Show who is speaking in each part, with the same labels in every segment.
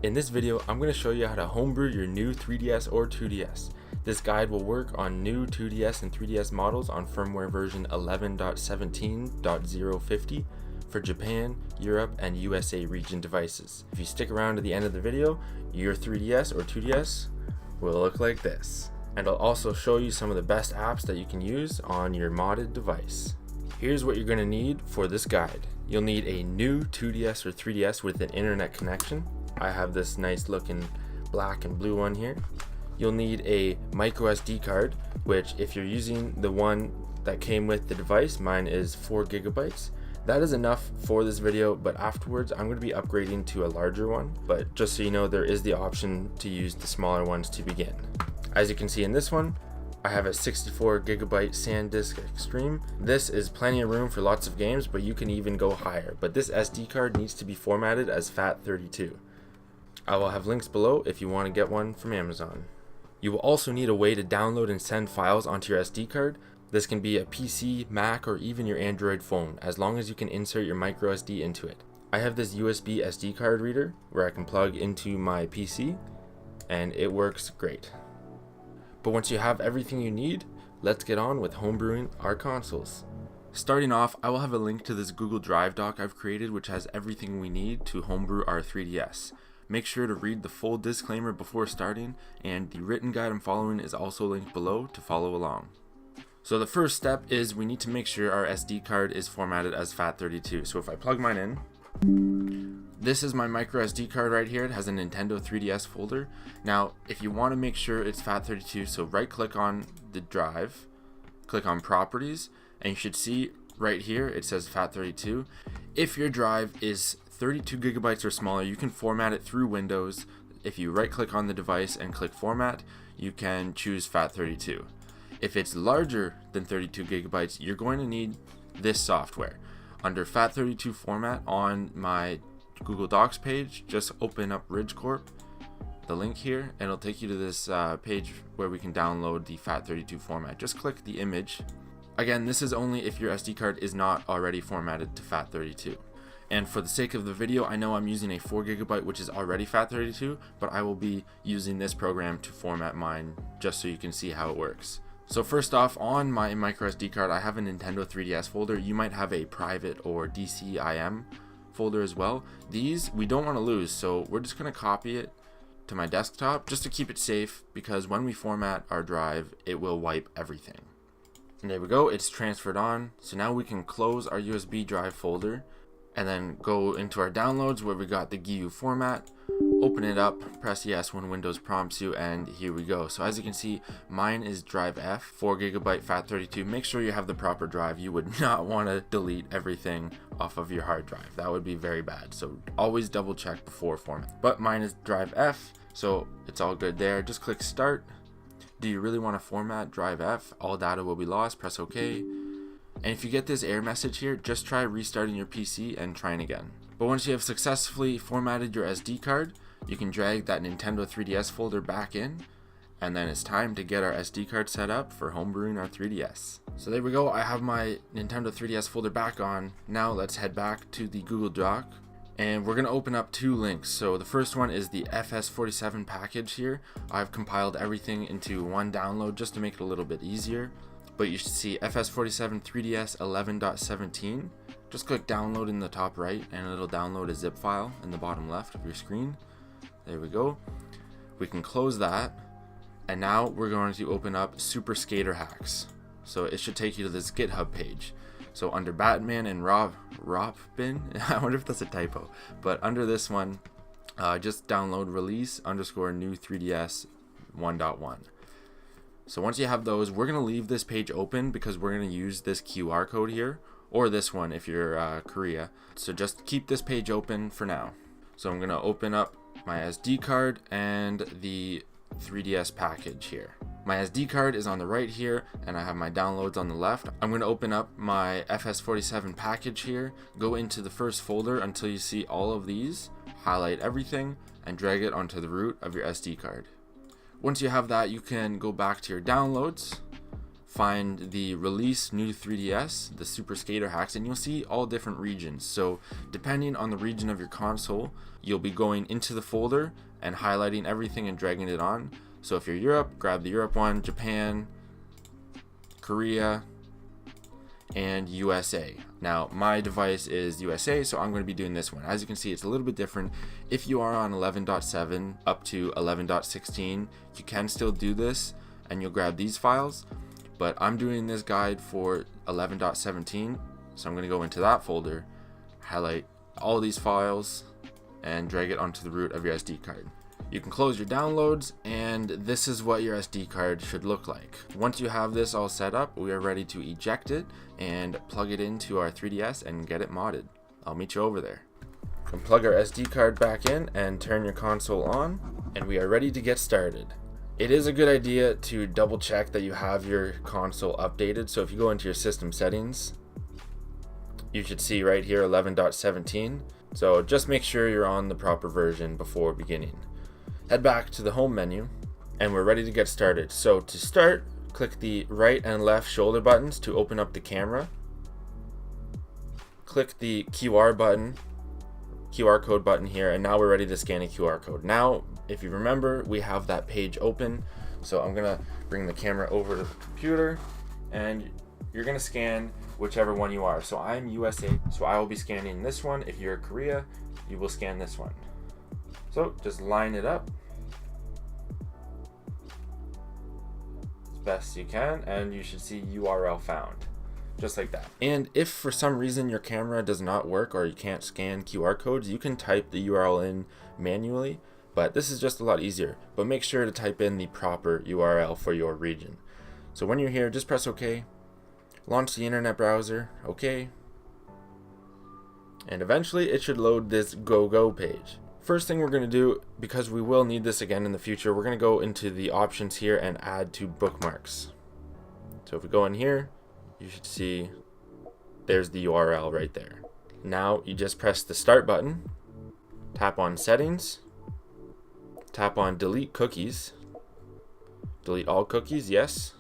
Speaker 1: In this video, I'm going to show you how to homebrew your new 3DS or 2DS. This guide will work on new 2DS and 3DS models on firmware version 11.17.050 for Japan, Europe, and USA region devices. If you stick around to the end of the video, your 3DS or 2DS will look like this. And I'll also show you some of the best apps that you can use on your modded device. Here's what you're going to need for this guide. You'll need a new 2DS or 3DS with an internet connection. I have this nice looking black and blue one here. You'll need a micro SD card, which if you're using the one that came with the device, mine is 4 gigabytes. That is enough for this video, but afterwards I'm going to be upgrading to a larger one. But just so you know, there is the option to use the smaller ones to begin. As you can see in this one, I have a 64 gigabyte SanDisk Extreme. This is plenty of room for lots of games, but you can even go higher. But this SD card needs to be formatted as FAT32. I will have links below if you want to get one from Amazon. You will also need a way to download and send files onto your SD card. This can be a PC, Mac, or even your Android phone, as long as you can insert your micro SD into it. I have this USB SD card reader where I can plug into my PC, and it works great. But once you have everything you need, let's get on with homebrewing our consoles. Starting off, I will have a link to this Google Drive doc I've created, which has everything we need to homebrew our 3DS. Make sure to read the full disclaimer before starting, and the written guide I'm following is also linked below to follow along. So the first step is we need to make sure our SD card is formatted as FAT32. So if I plug mine in, this is my micro SD card right here. It has a Nintendo 3DS folder. Now, if you want to make sure it's FAT32, so right click on the drive, click on properties, and you should see right here it says FAT32. If your drive is 32 gigabytes or smaller, you can format it through Windows. If you right click on the device and click format, you can choose FAT32. If it's larger than 32 gigabytes, you're going to need this software. Under FAT32 format on my Google Docs page, just open up RidgeCorp, the link here, and it'll take you to this page where we can download the FAT32 format. Just click the image. Again, this is only if your SD card is not already formatted to FAT32. And for the sake of the video, I know I'm using a 4 gigabyte, which is already FAT32, but I will be using this program to format mine just so you can see how it works. So first off, on my micro SD card, I have a Nintendo 3DS folder. You might have a private or DCIM folder as well. These we don't want to lose, so we're just going to copy it to my desktop just to keep it safe, because when we format our drive, it will wipe everything. And there we go, it's transferred on. So now we can close our USB drive folder and then go into our downloads where we got the GUI format. Open it up, press yes when Windows prompts you, and here we go. So as you can see, mine is drive F, 4 gigabyte FAT32. Make sure you have the proper drive. You would not want to delete everything off of your hard drive. That would be very bad. So always double check before format. But mine is drive F, so it's all good there. Just click start. Do you really want to format drive F? All data will be lost. Press OK. And if you get this error message here, just try restarting your PC and trying again. But once you have successfully formatted your SD card, you can drag that Nintendo 3DS folder back in, and then it's time to get our SD card set up for homebrewing our 3DS. So there we go, I have my Nintendo 3DS folder back on. Now let's head back to the Google Doc, and we're going to open up 2 links. So the first one is the FS47 package here. I've compiled everything into one download just to make it a little bit easier. But you should see FS47 3DS 11.17. Just click download in the top right and it'll download a zip file in the bottom left of your screen. There we go. We can close that. And now we're going to open up Super Skater Hacks. So it should take you to this GitHub page. So under Batman and Robin, I wonder if that's a typo. But under this one, just download release _ new 3DS 1.1. So once you have those, we're going to leave this page open because we're going to use this QR code here, or this one if you're Korea. So just keep this page open for now. So I'm going to open up my SD card and the 3DS package here. My SD card is on the right here, and I have my downloads on the left. I'm going to open up my FS47 package here, go into the first folder until you see all of these, highlight everything, and drag it onto the root of your SD card. Once you have that, you can go back to your downloads, find the release new 3DS, the Super Skater hacks, and you'll see all different regions. So depending on the region of your console, you'll be going into the folder and highlighting everything and dragging it on. So if you're Europe, grab the Europe one, Japan, Korea, and USA. Now my device is USA, so I'm going to be doing this one. As you can see, it's a little bit different. If you are on 11.7 up to 11.16, you can still do this and you'll grab these files, but I'm doing this guide for 11.17, so I'm going to go into that folder, highlight all these files, and drag it onto the root of your SD card. You can close your downloads, and this is what your SD card should look like. Once you have this all set up, we are ready to eject it and plug it into our 3DS and get it modded. I'll meet you over there. You can plug our SD card back in and turn your console on, and we are ready to get started. It is a good idea to double check that you have your console updated. So if you go into your system settings, you should see right here 11.17. So just make sure you're on the proper version before beginning. Head back to the home menu and we're ready to get started. So to start, click the right and left shoulder buttons to open up the camera. Click the QR code button here, and now we're ready to scan a QR code. Now, if you remember, we have that page open. So I'm gonna bring the camera over to the computer and you're gonna scan whichever one you are. So I'm USA, so I will be scanning this one. If you're Korea, you will scan this one. So just line it up as best you can, and you should see URL found, just like that. And if for some reason your camera does not work or you can't scan QR codes, you can type the URL in manually, but this is just a lot easier. But make sure to type in the proper URL for your region. So when you're here, just press OK, launch the internet browser, OK, and eventually it should load this go page. First thing we're going to do, because we will need this again in the future, we're going to go into the options here and add to bookmarks. So if we go in here, you should see there's the URL right there. Now you just press the start button, tap on settings, tap on delete cookies, delete all cookies, yes.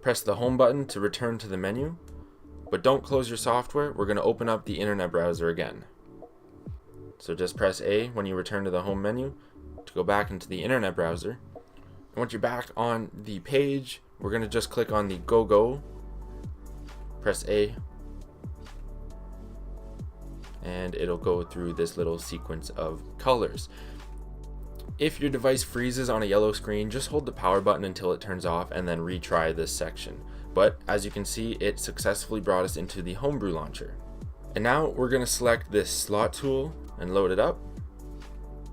Speaker 1: Press the home button to return to the menu. But don't close your software. We're going to open up the internet browser again. So just press A when you return to the home menu to go back into the internet browser. And once you're back on the page, we're going to just click on the go, press A, and it'll go through this little sequence of colors. If your device freezes on a yellow screen, just hold the power button until it turns off and then retry this section. But as you can see, it successfully brought us into the Homebrew launcher. And now we're going to select this slot tool and load it up.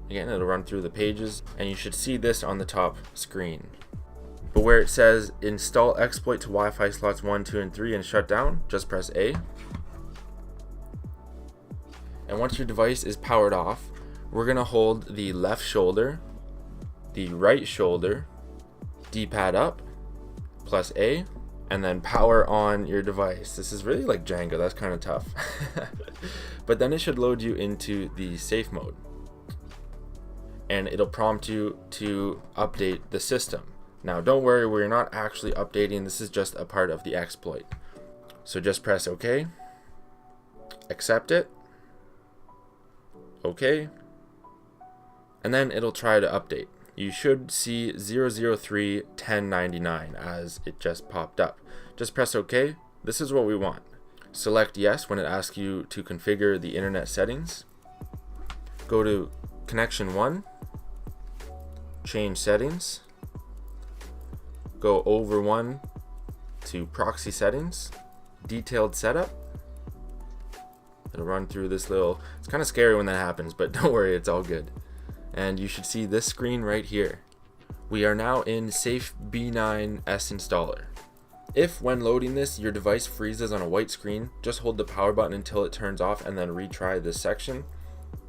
Speaker 1: Again, it'll run through the pages and you should see this on the top screen. But where it says install exploit to Wi-Fi slots 1, 2, and 3 and shut down, just press A. And once your device is powered off, we're going to hold the left shoulder, the right shoulder, D-pad up, plus A, and then power on your device. This is really like Django, that's kind of tough. But then it should load you into the safe mode. And it'll prompt you to update the system. Now don't worry, we're not actually updating, this is just a part of the exploit. So just press OK, accept it, OK, and then it'll try to update. You should see 0031099 as it just popped up. Just press OK. This is what we want. Select yes when it asks you to configure the internet settings. Go to connection 1, change settings, go over 1 to proxy settings, detailed setup. It'll run through this little, it's kind of scary when that happens, but don't worry, it's all good. And you should see this screen right here. We are now in Safe B9 S installer. If when loading this, your device freezes on a white screen, just hold the power button until it turns off and then retry this section.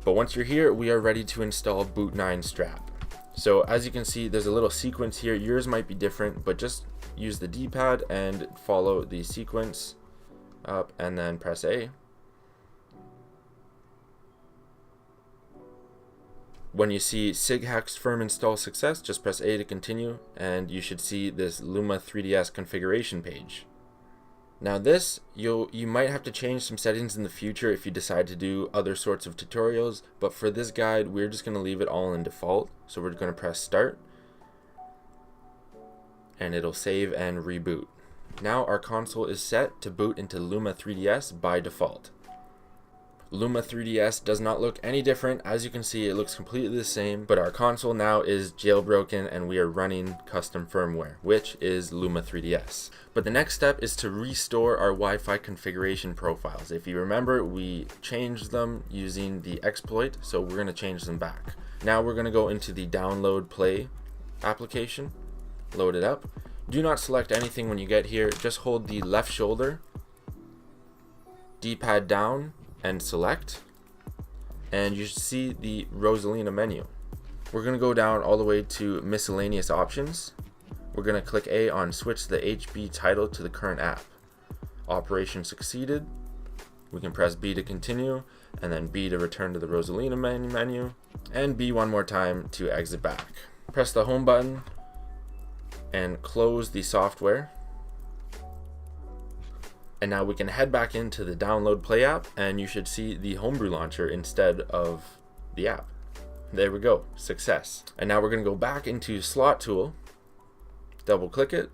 Speaker 1: But once you're here, we are ready to install Boot 9 Strap. So as you can see, there's a little sequence here. Yours might be different, but just use the D-pad and follow the sequence up and then press A. When you see SIG-HEX firm install success, just press A to continue, and you should see this Luma 3DS configuration page. Now this, you might have to change some settings in the future if you decide to do other sorts of tutorials, but for this guide, we're just going to leave it all in default. So we're going to press start, and it'll save and reboot. Now our console is set to boot into Luma 3DS by default. Luma 3DS does not look any different. As you can see, it looks completely the same, but our console now is jailbroken and we are running custom firmware, which is Luma 3DS. But the next step is to restore our Wi-Fi configuration profiles. If you remember, we changed them using the exploit, so we're going to change them back. Now we're going to go into the download play application, load it up. Do not select anything when you get here, just hold the left shoulder, D-pad down, and select, and you should see the Rosalina menu. We're going to go down all the way to miscellaneous options. We're going to click A on switch the HB title to the current app. Operation succeeded. We can press B to continue, and then B to return to the Rosalina menu, and B one more time to exit back. Press the home button and close the software. And now we can head back into the download play app, and you should see the Homebrew launcher instead of the app. There we go, success. And now we're going to go back into slot tool, double click it.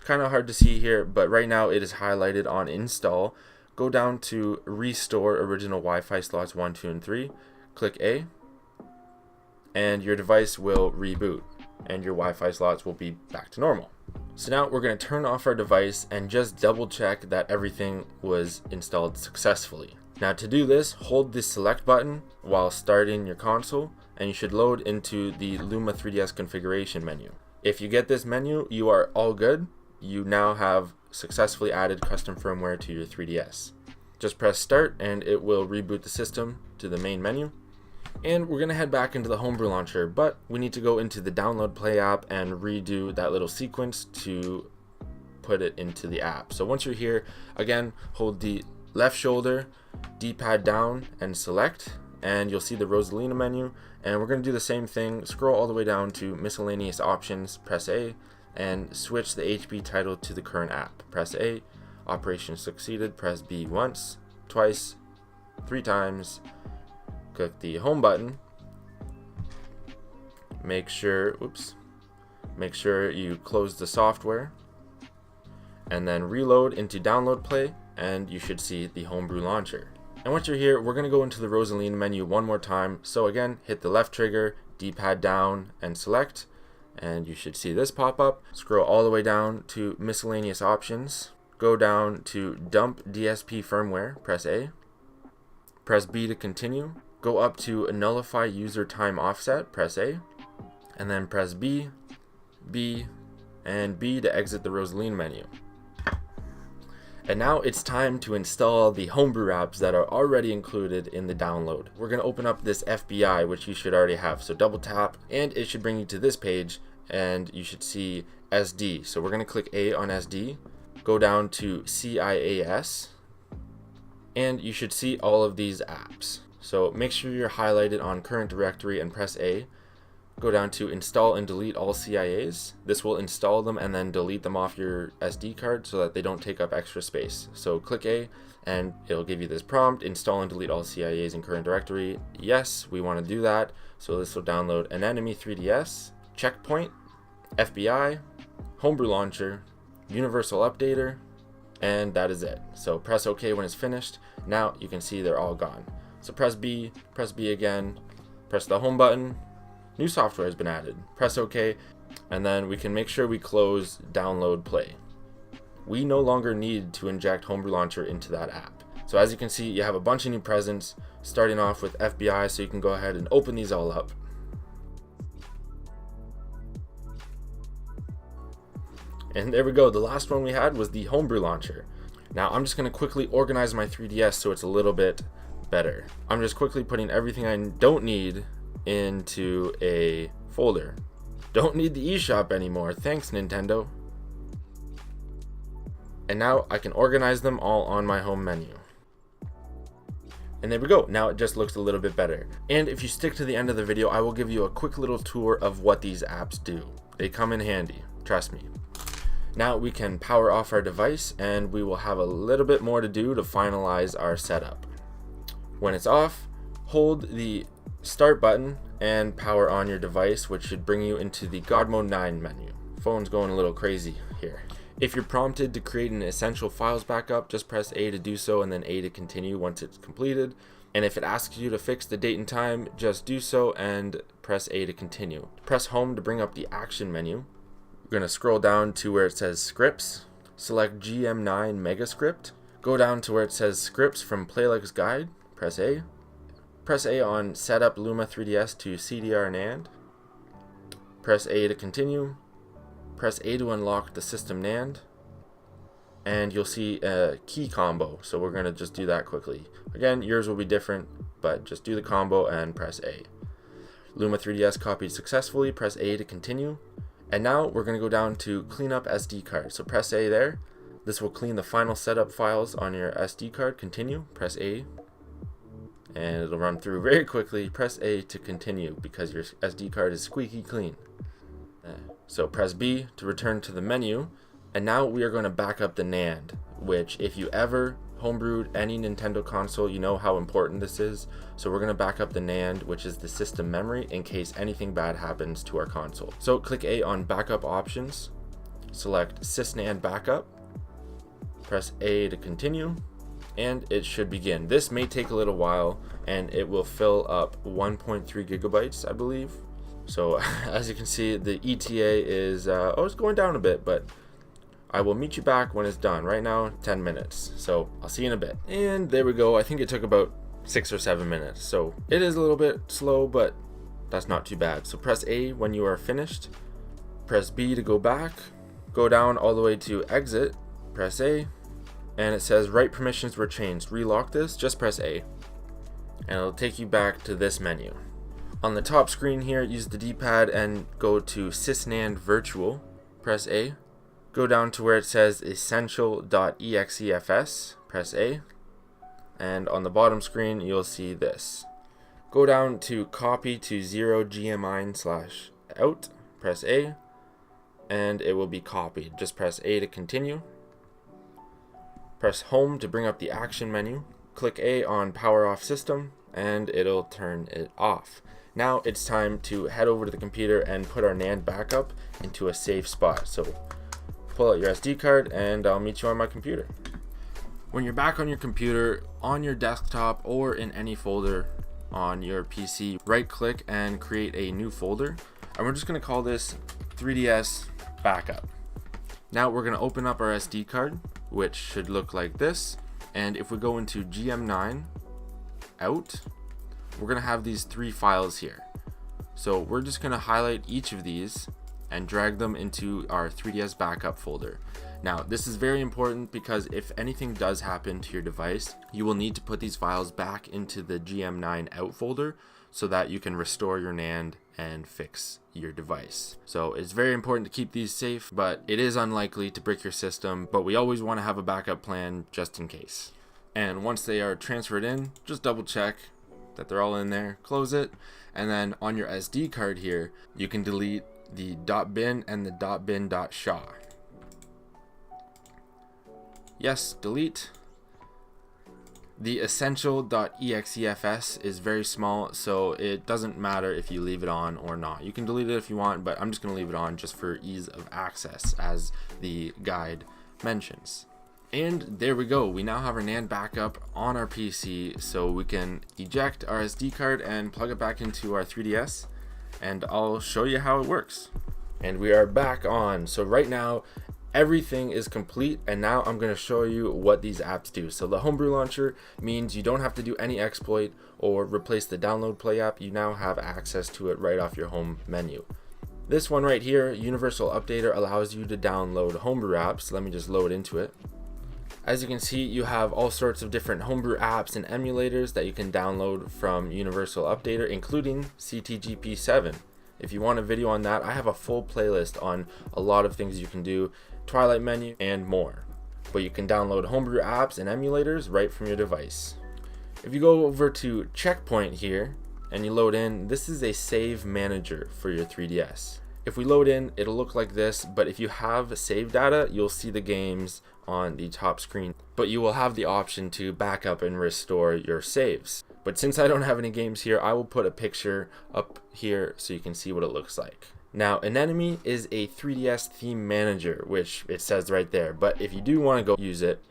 Speaker 1: Kind of hard to see here, but right now it is highlighted on install. Go down to restore original Wi-Fi slots 1, 2, and 3. Click A, and your device will reboot, and your Wi-Fi slots will be back to normal. So now we're going to turn off our device and just double check that everything was installed successfully. Now to do this, hold the select button while starting your console, and you should load into the Luma 3DS configuration menu. If you get this menu, you are all good. You now have successfully added custom firmware to your 3DS. Just press start and it will reboot the system to the main menu. And we're going to head back into the Homebrew launcher, but we need to go into the download play app and redo that little sequence to put it into the app. So once you're here, again, hold the left shoulder, D-pad down, and select, and you'll see the Rosalina menu. And we're going to do the same thing, scroll all the way down to miscellaneous options, press A, and switch the HB title to the current app. Press A, operation succeeded, press B once, twice, 3 times. Click the home button. Make sure you close the software, and then reload into download play, and you should see the Homebrew launcher. And once you're here, we're going to go into the Rosalina menu one more time. So again, hit the left trigger, D-pad down, and select, and you should see this pop up. Scroll all the way down to miscellaneous options. Go down to dump DSP firmware, press A. Press B to continue. Go up to nullify user time offset, press A, and then press B, B, and B to exit the Rosalina menu. And now it's time to install the Homebrew apps that are already included in the download. We're going to open up this FBI, which you should already have. So double tap, and it should bring you to this page, and you should see SD. So we're going to click A on SD, go down to CIAS, and you should see all of these apps. So make sure you're highlighted on current directory and press A. Go down to install and delete all CIAs. This will install them and then delete them off your SD card so that they don't take up extra space. So click A and it'll give you this prompt, install and delete all CIAs in current directory. Yes, we want to do that. So this will download an enemy 3DS, checkpoint, FBI, Homebrew launcher, universal updater, and that is it. So press OK when it's finished. Now you can see they're all gone. So press B again, press the home button, new software has been added, press OK, and then we can make sure we close download play. We no longer need to inject Homebrew Launcher into that app. So as you can see, you have a bunch of new presents, starting off with FBI, so you can go ahead and open these all up. And there we go, the last one we had was the Homebrew Launcher. Now I'm just going to quickly organize my 3DS so it's a little bit better. I'm just quickly putting everything I don't need into a folder. Don't need the eShop anymore, thanks Nintendo. And now I can organize them all on my home menu. And there we go. Now it just looks a little bit better. And if you stick to the end of the video, I will give you a quick little tour of what these apps do. They come in handy, trust me. Now we can power off our device and we will have a little bit more to do to finalize our setup. When it's off, hold the start button and power on your device, which should bring you into the God Mode 9 menu. Phone's going a little crazy here. If you're prompted to create an essential files backup, just press A to do so and then A to continue once it's completed. And if it asks you to fix the date and time, just do so and press A to continue. Press home to bring up the action menu. We're going to scroll down to where it says scripts. Select GM9 Mega Script. Go down to where it says scripts from Playlist's Guide. Press A. Press A on Setup Luma 3DS to CDR NAND. Press A to continue. Press A to unlock the system NAND. And you'll see a key combo. So we're going to just do that quickly. Again, yours will be different, but just do the combo and press A. Luma 3DS copied successfully. Press A to continue. And now we're going to go down to clean up SD card. So press A there. This will clean the final setup files on your SD card. Continue. Press A. And it'll run through very quickly. Press A to continue because your SD card is squeaky clean. So press B to return to the menu. And now we are going to back up the NAND, which if you ever homebrewed any Nintendo console, you know how important this is. So we're going to back up the NAND, which is the system memory, in case anything bad happens to our console. So click A on Backup Options. Select SysNAND Backup. Press A to continue. And it should begin. This may take a little while and it will fill up 1.3 gigabytes, I believe. So as you can see, the ETA is it's going down a bit, but I will meet you back when it's done. Right now, 10 minutes. So I'll see you in a bit. And there we go. I think it took about 6 or 7 minutes. So it is a little bit slow, but that's not too bad. So press A when you are finished. Press B to go back. Go down all the way to exit. Press A. And it says write permissions were changed. Relock this. Just press A. And it'll take you back to this menu. On the top screen here, use the D-pad and go to SysNAND Virtual. Press A. Go down to where it says essential.exefs. Press A. And on the bottom screen, you'll see this. Go down to copy to 0gmine/out. Press A. And it will be copied. Just press A to continue. Press home to bring up the action menu. Click A on power off system and it'll turn it off. Now it's time to head over to the computer and put our NAND backup into a safe spot. So pull out your SD card and I'll meet you on my computer. When you're back on your computer, on your desktop or in any folder on your PC, right click and create a new folder. And we're just going to call this 3DS Backup. Now we're going to open up our SD card, which should look like this. And if we go into GM9 out, we're going to have these 3 files here. So we're just going to highlight each of these and drag them into our 3DS backup folder. Now this is very important because if anything does happen to your device, you will need to put these files back into the GM9 out folder so that you can restore your NAND and fix your device. So it's very important to keep these safe, but it is unlikely to break your system, but we always want to have a backup plan just in case. And once they are transferred in, just double check that they're all in there, close it, and then on your SD card here, you can delete the .bin and the .bin.sha. Yes, delete. The essential.exefs is very small, so it doesn't matter if you leave it on or not. You can delete it if you want, but I'm just going to leave it on just for ease of access, as the guide mentions. And there we go. We now have our NAND backup on our PC, so we can eject our SD card and plug it back into our 3DS, and I'll show you how it works. And we are back on. So right now, everything is complete, and now I'm going to show you what these apps do. So the Homebrew Launcher means you don't have to do any exploit or replace the download play app. You now have access to it right off your home menu. This one right here, Universal Updater, allows you to download Homebrew apps. Let me just load into it. As you can see, you have all sorts of different Homebrew apps and emulators that you can download from Universal Updater, including CTGP7. If you want a video on that, I have a full playlist on a lot of things you can do, Twilight menu, and more. But you can download Homebrew apps and emulators right from your device. If you go over to Checkpoint here and you load in, this is a save manager for your 3DS. If we load in, it'll look like this, but if you have save data, you'll see the games on the top screen, but you will have the option to back up and restore your saves. But since I don't have any games here, I will put a picture up here so you can see what it looks like. Now, Anemone is a 3DS theme manager, which it says right there, but if you do want to go use it,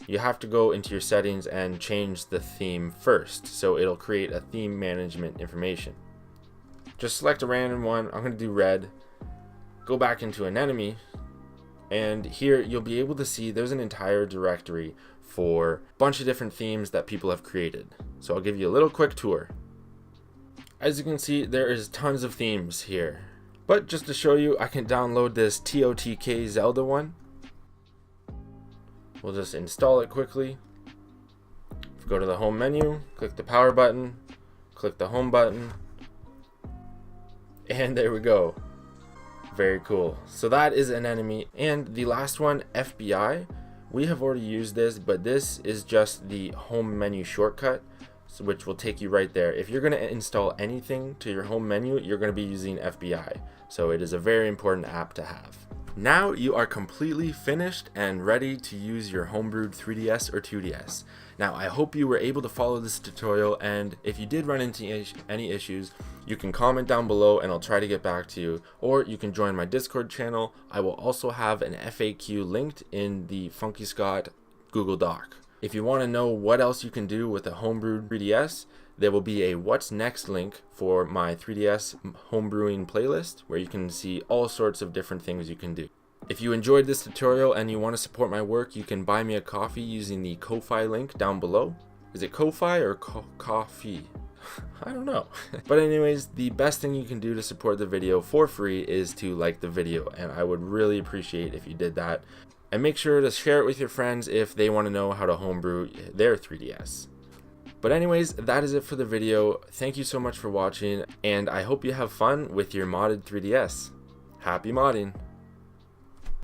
Speaker 1: you have to go into your settings and change the theme first, so it'll create a theme management information. Just select a random one. I'm going to do red. Go back into Anemone, and here you'll be able to see there's an entire directory for a bunch of different themes that people have created. So I'll give you a little quick tour. As you can see, there is tons of themes here. But just to show you, I can download this TOTK Zelda one. We'll just install it quickly. Go to the home menu, click the power button, click the home button, and there we go. Very cool. So that is an enemy. And the last one, FBI, we have already used this, but this is just the home menu shortcut, which will take you right there. If you're going to install anything to your home menu, you're going to be using FBI. So it is a very important app to have. Now you are completely finished and ready to use your homebrewed 3DS or 2DS. Now I hope you were able to follow this tutorial, and if you did run into any issues, you can comment down below and I'll try to get back to you, or you can join my Discord channel. I will also have an FAQ linked in the Funky Scott Google Doc. If you want to know what else you can do with a homebrewed 3DS, there will be a what's next link for my 3DS homebrewing playlist where you can see all sorts of different things you can do. If you enjoyed this tutorial and you want to support my work, you can buy me a coffee using the Ko-Fi link down below. Is it Ko-Fi or coffee? I don't know. But anyways, the best thing you can do to support the video for free is to like the video, and I would really appreciate if you did that. And make sure to share it with your friends if they want to know how to homebrew their 3DS. But anyways, that is it for the video. Thank you so much for watching, and I hope you have fun with your modded 3DS. Happy modding!